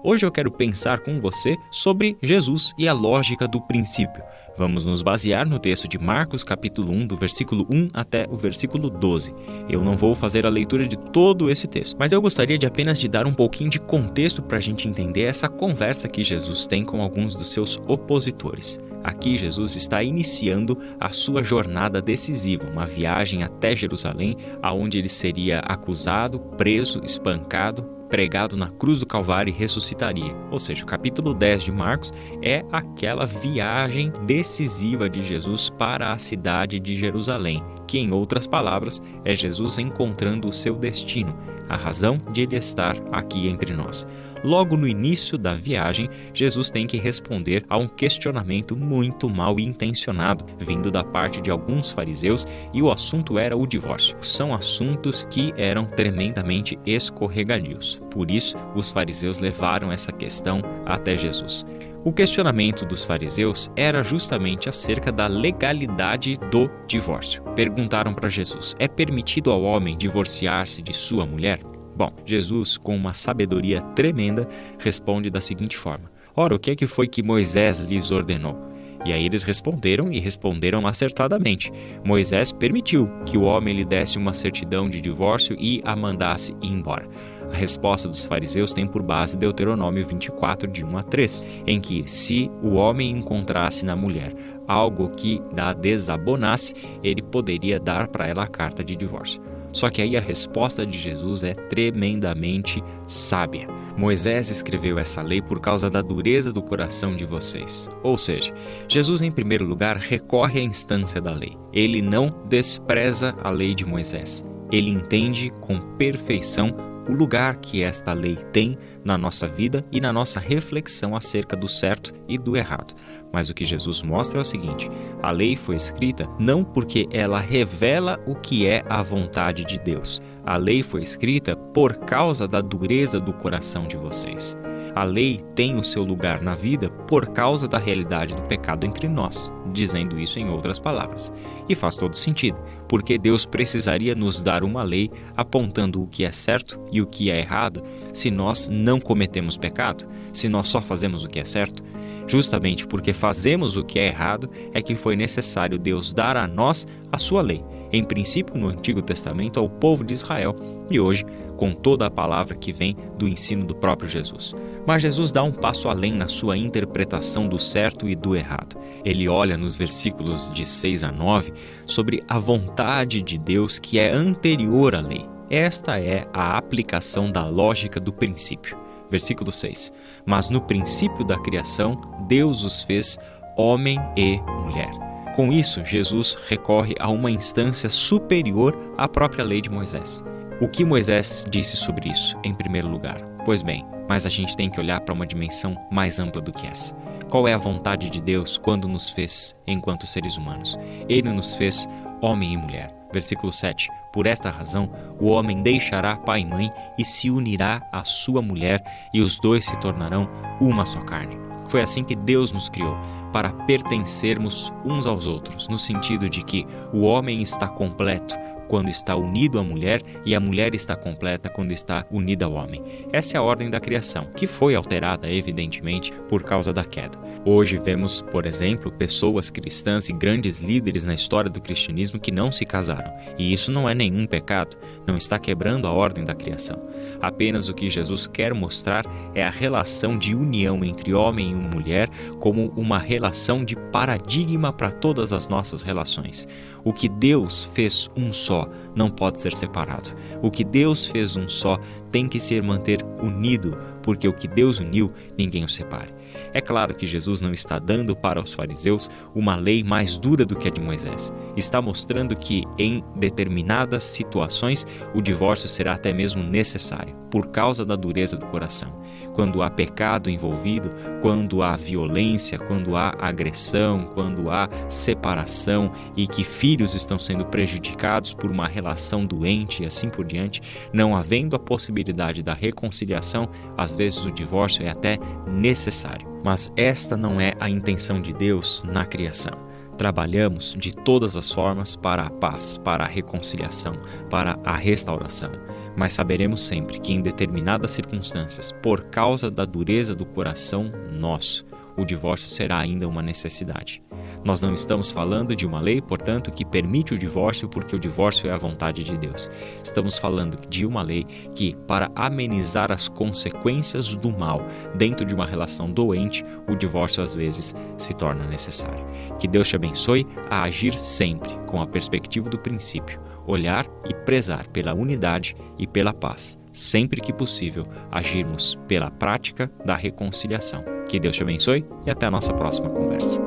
Hoje eu quero pensar com você sobre Jesus e a lógica do princípio. Vamos nos basear no texto de Marcos, capítulo 1, do versículo 1 até o versículo 12. Eu não vou fazer a leitura de todo esse texto, mas eu gostaria de apenas de dar um pouquinho de contexto para a gente entender essa conversa que Jesus tem com alguns dos seus opositores. Aqui Jesus está iniciando a sua jornada decisiva, uma viagem até Jerusalém, aonde ele seria acusado, preso, espancado, pregado na cruz do Calvário e ressuscitaria. Ou seja, o capítulo 10 de Marcos é aquela viagem decisiva de Jesus para a cidade de Jerusalém, que, em outras palavras, é Jesus encontrando o seu destino, a razão de ele estar aqui entre nós. Logo no início da viagem, Jesus tem que responder a um questionamento muito mal intencionado, vindo da parte de alguns fariseus, e o assunto era o divórcio. São assuntos que eram tremendamente escorregadios. Por isso, os fariseus levaram essa questão até Jesus. O questionamento dos fariseus era justamente acerca da legalidade do divórcio. Perguntaram para Jesus: é permitido ao homem divorciar-se de sua mulher? Bom, Jesus, com uma sabedoria tremenda, responde da seguinte forma: ora, o que é que foi que Moisés lhes ordenou? E aí eles responderam e responderam acertadamente. Moisés permitiu que o homem lhe desse uma certidão de divórcio e a mandasse ir embora. A resposta dos fariseus tem por base Deuteronômio 24, de 1 a 3, em que, se o homem encontrasse na mulher algo que a desabonasse, ele poderia dar para ela a carta de divórcio. Só que aí a resposta de Jesus é tremendamente sábia. Moisés escreveu essa lei por causa da dureza do coração de vocês. Ou seja, Jesus, em primeiro lugar, recorre à instância da lei. Ele não despreza a lei de Moisés. Ele entende com perfeição o lugar que esta lei tem na nossa vida e na nossa reflexão acerca do certo e do errado. Mas o que Jesus mostra é o seguinte: a lei foi escrita não porque ela revela o que é a vontade de Deus. A lei foi escrita por causa da dureza do coração de vocês. A lei tem o seu lugar na vida por causa da realidade do pecado entre nós, dizendo isso em outras palavras. E faz todo sentido, porque Deus precisaria nos dar uma lei apontando o que é certo e o que é errado se nós não cometemos pecado, se nós só fazemos o que é certo. Justamente porque fazemos o que é errado é que foi necessário Deus dar a nós a sua lei, em princípio no Antigo Testamento ao povo de Israel e hoje com toda a palavra que vem do ensino do próprio Jesus. Mas Jesus dá um passo além na sua interpretação do certo e do errado. Ele olha nos versículos de 6 a 9 sobre a vontade de Deus que é anterior à lei. Esta é a aplicação da lógica do princípio. Versículo 6. Mas no princípio da criação, Deus os fez homem e mulher. Com isso, Jesus recorre a uma instância superior à própria lei de Moisés. O que Moisés disse sobre isso, em primeiro lugar? Pois bem, mas a gente tem que olhar para uma dimensão mais ampla do que essa. Qual é a vontade de Deus quando nos fez enquanto seres humanos? Ele nos fez homem e mulher. Versículo 7. Por esta razão, o homem deixará pai e mãe e se unirá à sua mulher, e os dois se tornarão uma só carne. Foi assim que Deus nos criou, para pertencermos uns aos outros, no sentido de que o homem está completo quando está unido à mulher e a mulher está completa quando está unida ao homem. Essa é a ordem da criação, que foi alterada, evidentemente, por causa da queda. Hoje vemos, por exemplo, pessoas cristãs e grandes líderes na história do cristianismo que não se casaram. E isso não é nenhum pecado, não está quebrando a ordem da criação. Apenas o que Jesus quer mostrar é a relação de união entre homem e mulher como uma relação de paradigma para todas as nossas relações. O que Deus fez um só não pode ser separado. O que Deus fez um só tem que se manter unido, porque o que Deus uniu, ninguém o separe. É claro que Jesus não está dando para os fariseus uma lei mais dura do que a de Moisés. Está mostrando que, em determinadas situações, o divórcio será até mesmo necessário, por causa da dureza do coração. Quando há pecado envolvido, quando há violência, quando há agressão, quando há separação e que filhos estão sendo prejudicados por uma relação doente e assim por diante, não havendo a possibilidade da reconciliação, às vezes o divórcio é até necessário. Mas esta não é a intenção de Deus na criação. trabalhamos de todas as formas para a paz, para a reconciliação, para a restauração. Mas saberemos sempre que em determinadas circunstâncias, por causa da dureza do coração nosso, o divórcio será ainda uma necessidade. Nós não estamos falando de uma lei, portanto, que permite o divórcio porque o divórcio é a vontade de Deus. Estamos falando de uma lei que, para amenizar as consequências do mal dentro de uma relação doente, o divórcio às vezes se torna necessário. Que Deus te abençoe a agir sempre com a perspectiva do princípio, olhar e prezar pela unidade e pela paz, sempre que possível, agirmos pela prática da reconciliação. Que Deus te abençoe e até a nossa próxima conversa.